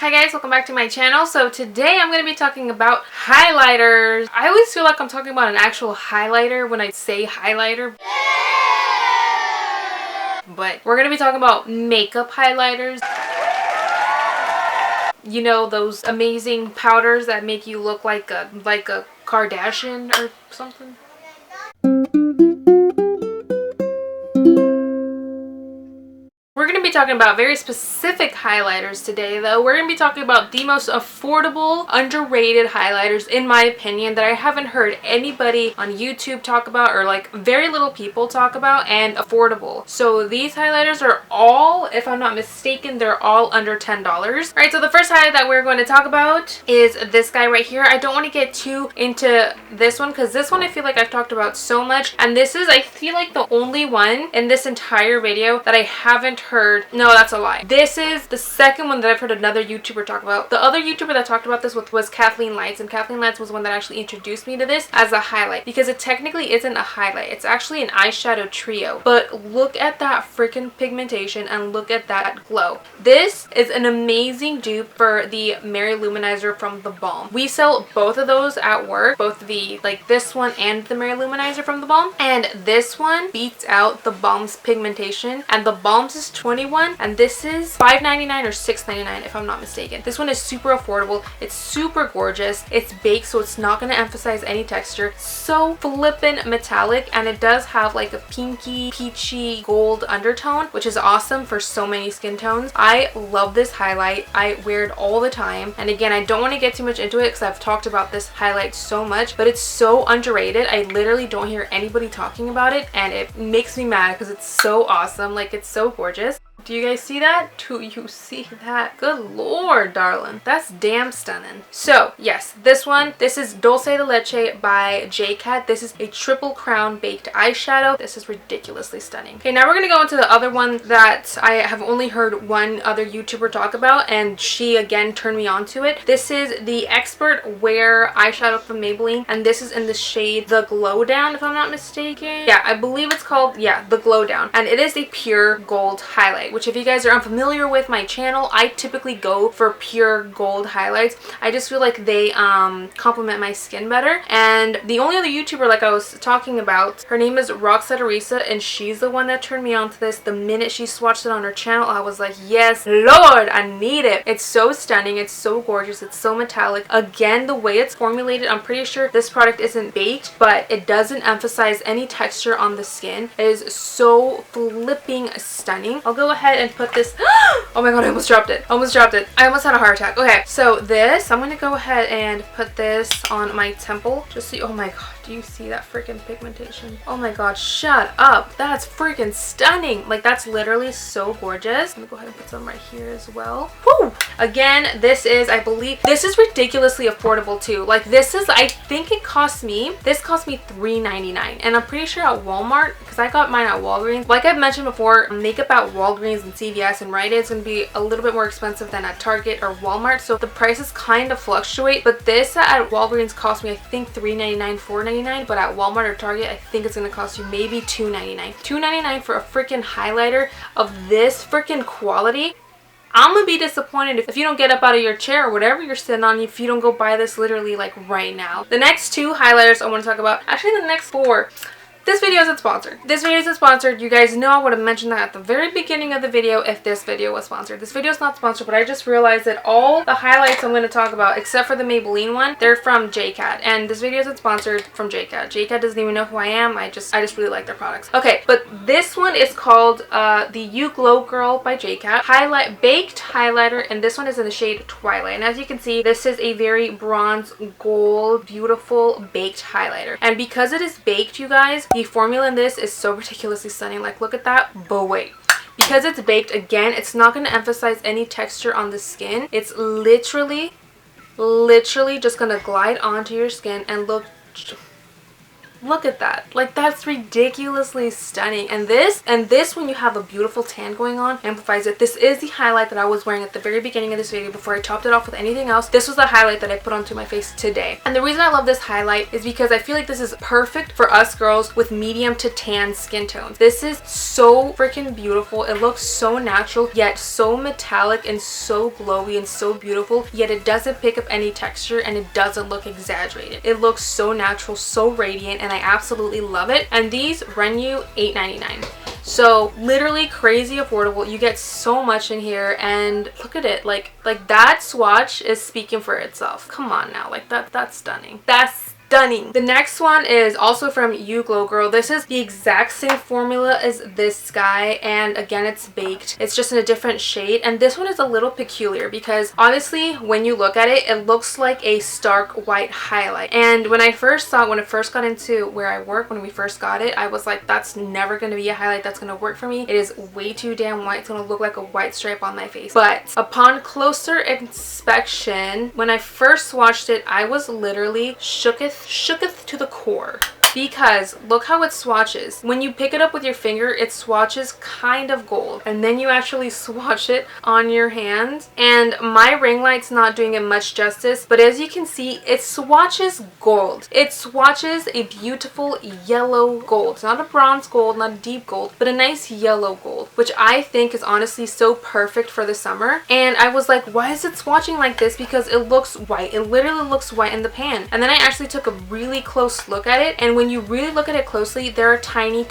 Hi guys, welcome back to my channel. So today I'm going to be talking about highlighters. I always feel like I'm talking about an actual highlighter when I say highlighter. But we're going to be talking about makeup highlighters. You know, those amazing powders that make you look like a Kardashian or something. We're going to be talking about very specific highlighters today, though. We're going to be talking about the most affordable, underrated highlighters, in my opinion, that I haven't heard anybody on YouTube talk about, or like very little people talk about, and affordable. So these highlighters are all, if I'm not mistaken, they're all under $10. Alright, so the first highlight that we're going to talk about is this guy right here. I don't want to get too into this one because this one I feel like I've talked about so much, and this is, I feel like, the only one in this entire video that I haven't heard. No, that's a lie. This is the second one that I've heard another YouTuber talk about. The other YouTuber that talked about this was Kathleen Lights, and Kathleen Lights was one that actually introduced me to this as a highlight, because it technically isn't a highlight. It's actually an eyeshadow trio. But look at that freaking pigmentation and look at that glow. This is an amazing dupe for the Mariaagloriaaa from the Balm. We sell both of those at work, both the, like this one and the Mariaagloriaaa from the Balm, and this one beats out the Balm's pigmentation, and the Balm's is 21 and this is $5.99 or $6.99 if I'm not mistaken. This one is super affordable. It's super gorgeous. It's baked, so it's not going to emphasize any texture. So flippin' metallic, and it does have like a pinky, peachy gold undertone, which is awesome for so many skin tones. I love this highlight. I wear it all the time, and again, I don't want to get too much into it because I've talked about this highlight so much, but it's so underrated. I literally don't hear anybody talking about it, and it makes me mad because it's so awesome. Like, it's so gorgeous. Do you guys see that? Do you see that? Good lord, darling. That's damn stunning. So, yes, this one. This is Dolce de Leche by J.CAT. This is a triple crown baked eyeshadow. This is ridiculously stunning. Okay, now we're going to go into the other one that I have only heard one other YouTuber talk about, and she again turned me on to it. This is the Expert Wear eyeshadow from Maybelline, and this is in the shade The Glow Down, if I'm not mistaken. Yeah, I believe it's called, yeah, The Glow Down, and it is a pure gold highlight, which if you guys are unfamiliar with my channel, I typically go for pure gold highlights. I just feel like they complement my skin better. And the only other YouTuber, like I was talking about, her name is Reusable, and she's the one that turned me on to this. The minute she swatched it on her channel, I was like, yes, Lord, I need it. It's so stunning. It's so gorgeous. It's so metallic. Again, the way it's formulated, I'm pretty sure this product isn't baked, but it doesn't emphasize any texture on the skin. It is so flipping stunning. I'll go ahead and put this. Oh my god, I almost dropped it. Almost dropped it. I almost had a heart attack. Okay, so this, I'm going to go ahead and put this on my temple. Just see. Oh my god, do you see that freaking pigmentation? Oh my god, shut up. That's freaking stunning. Like, that's literally so gorgeous. I'm going to go ahead and put some right here as well. Woo! Again, this is, I believe, this is ridiculously affordable too. Like, this is, I think it cost me, this cost me $3.99, and I'm pretty sure at Walmart, because I got mine at Walgreens. Like I've mentioned before, makeup at Walgreens and CVS and Rite Aid is going to be a little bit more expensive than at Target or Walmart, so the prices kind of fluctuate. But this at Walgreens cost me, I think, $3.99, $4.99, but at Walmart or Target, I think it's going to cost you maybe $2.99. $2.99 for a freaking highlighter of this freaking quality. I'm gonna be disappointed if you don't get up out of your chair or whatever you're sitting on, if you don't go buy this literally like right now. The next two highlighters I want to talk about, actually the next four. This video isn't sponsored. This video isn't sponsored. You guys know I would have mentioned that at the very beginning of the video if this video was sponsored. This video is not sponsored, but I just realized that all the highlights I'm going to talk about, except for the Maybelline one, they're from J.CAT. And this video isn't sponsored from J.CAT. J.CAT doesn't even know who I am. I just really like their products. Okay, but this one is called the You Glow Girl by J.CAT. Baked highlighter, and this one is in the shade Twilight. And as you can see, this is a very bronze gold, beautiful baked highlighter. And because it is baked, you guys, the formula in this is so ridiculously stunning. Like, look at that. But wait, because it's baked, again, it's not going to emphasize any texture on the skin. It's literally just going to glide onto your skin and look Look at that. Like, that's ridiculously stunning. And this when you have a beautiful tan going on, amplifies it. This is the highlight that I was wearing at the very beginning of this video before I topped it off with anything else. This was the highlight that I put onto my face today. And the reason I love this highlight is because I feel like this is perfect for us girls with medium to tan skin tones. This is so freaking beautiful. It looks so natural, yet so metallic and so glowy and so beautiful, yet it doesn't pick up any texture and it doesn't look exaggerated. It looks so natural, so radiant, and I absolutely love it. And these run you $8.99. So literally crazy affordable. You get so much in here, and look at it. Like that swatch is speaking for itself. Come on now, like that's stunning. That's stunning. The next one is also from You Glow Girl. This is the exact same formula as this guy, and again, it's baked. It's just in a different shade, and this one is a little peculiar because honestly, when you look at it, it looks like a stark white highlight. And when I first saw it, when it first got into where I work, when we first got it, I was like, that's never going to be a highlight that's going to work for me. It is way too damn white. It's going to look like a white stripe on my face. But upon closer inspection, when I first swatched it, I was literally shooketh to the core, because look how it swatches. When you pick it up with your finger, it swatches kind of gold, and then you actually swatch it on your hand, and my ring light's not doing it much justice, but as you can see, it swatches gold. It swatches a beautiful yellow gold. It's not a bronze gold, not a deep gold, but a nice yellow gold, which I think is honestly so perfect for the summer. And I was like, why is it swatching like this? Because it looks white. It literally looks white in the pan. And then I actually took a really close look at it, and when you really look at it closely, there are tiny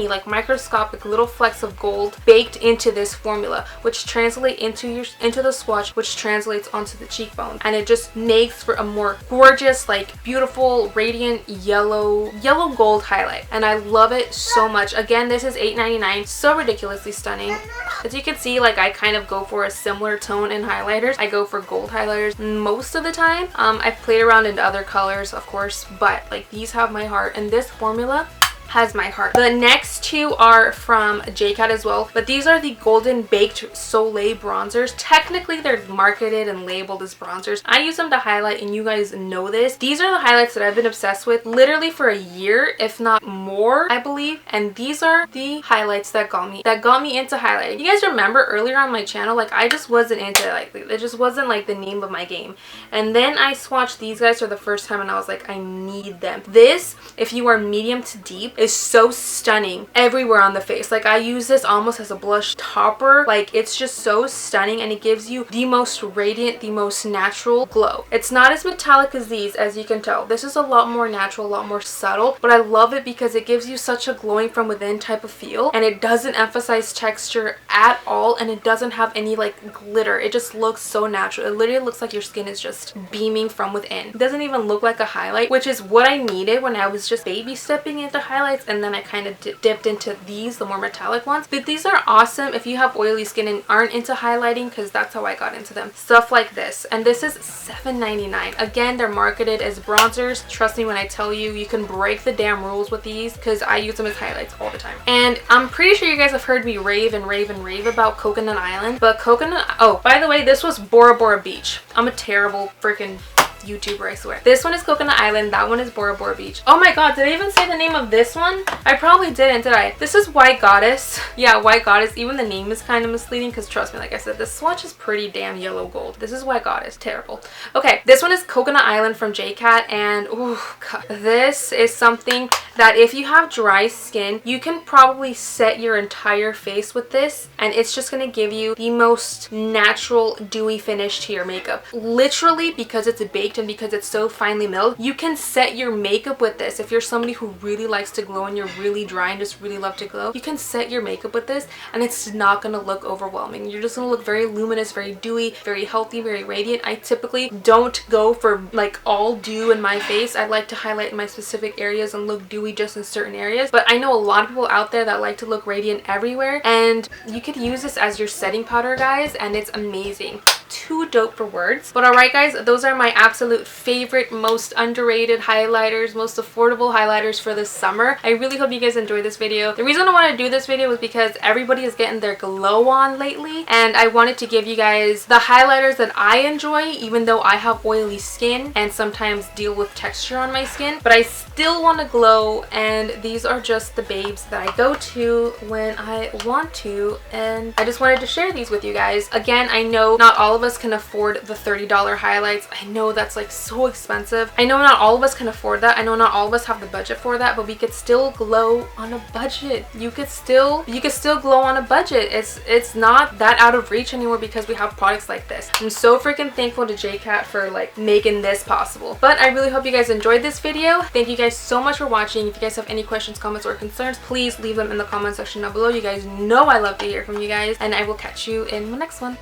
like microscopic little flecks of gold baked into this formula, which translate into the swatch, which translates onto the cheekbone, and it just makes for a more gorgeous, like beautiful, radiant yellow gold highlight. And I love it so much. Again, this is $8.99. So ridiculously stunning. As you can see, like I kind of go for a similar tone in highlighters. I go for gold highlighters most of the time. I've played around in other colors, of course, but like these have my heart, and this formula has my heart. The next two are from J.CAT as well, but these are the golden baked Soleil bronzers. Technically, they're marketed and labeled as bronzers. I use them to highlight, and you guys know this. These are the highlights that I've been obsessed with literally for a year, if not more, I believe. And these are the highlights that got me into highlighting. You guys remember earlier on my channel, like I just wasn't into it. Like it just wasn't like the name of my game. And then I swatched these guys for the first time, and I was like, I need them. This, if you are medium to deep, is so stunning everywhere on the face. Like I use this almost as a blush topper. Like it's just so stunning, and it gives you the most radiant, the most natural glow. It's not as metallic as these, as you can tell. This is a lot more natural, a lot more subtle, but I love it because it gives you such a glowing from within type of feel, and it doesn't emphasize texture at all, and it doesn't have any like glitter. It just looks so natural. It literally looks like your skin is just beaming from within. It doesn't even look like a highlight, which is what I needed when I was just baby stepping into highlights, and then I kind of dipped into these, the more metallic ones. But these are awesome if you have oily skin and aren't into highlighting, because that's how I got into them. Stuff like this. And this is $7.99. Again, they're marketed as bronzers. Trust me when I tell you, you can break the damn rules with these, because I use them as highlights all the time. And I'm pretty sure you guys have heard me rave about Coconut Island, but oh, by the way, this was Bora Beach. I'm a terrible freaking YouTuber, I swear. This one is Coconut Island, that one is Bora Beach. Oh my god, did I even say the name of this one? I probably didn't, did I? This is White Goddess. Yeah, White Goddess. Even the name is kind of misleading, because trust me, like I said, this swatch is pretty damn yellow gold. This is White Goddess. Terrible. Okay, this one is Coconut Island from J.CAT, and oh god, this is something that if you have dry skin, you can probably set your entire face with this, and it's just gonna give you the most natural dewy finish to your makeup. Literally, because it's baked and because it's so finely milled, you can set your makeup with this. If you're somebody who really likes to glow and you're really dry and just really love to glow, you can set your makeup with this, and it's not gonna look overwhelming. You're just gonna look very luminous, very dewy, very healthy, very radiant. I typically don't go for like all dew in my face. I like to highlight in my specific areas and look dewy just in certain areas, but I know a lot of people out there that like to look radiant everywhere, and you could use this as your setting powder, guys, and it's amazing. $2 dope for words. But alright guys, those are my absolute favorite, most underrated highlighters, most affordable highlighters for this summer. I really hope you guys enjoyed this video. The reason I want to do this video was because everybody is getting their glow on lately, and I wanted to give you guys the highlighters that I enjoy, even though I have oily skin and sometimes deal with texture on my skin, but I still want to glow, and these are just the babes that I go to when I want to, and I just wanted to share these with you guys. Again, I know not all of us can afford the $30 highlights. I know that's like so expensive. I know not all of us can afford that. I know not all of us have the budget for that, but we could still glow on a budget. You could still glow on a budget. It's not that out of reach anymore because we have products like this. I'm so freaking thankful to J.CAT for like making this possible. But I really hope you guys enjoyed this video. Thank you guys so much for watching. If you guys have any questions, comments, or concerns, please leave them in the comment section down below. You guys know I love to hear from you guys, and I will catch you in the next one.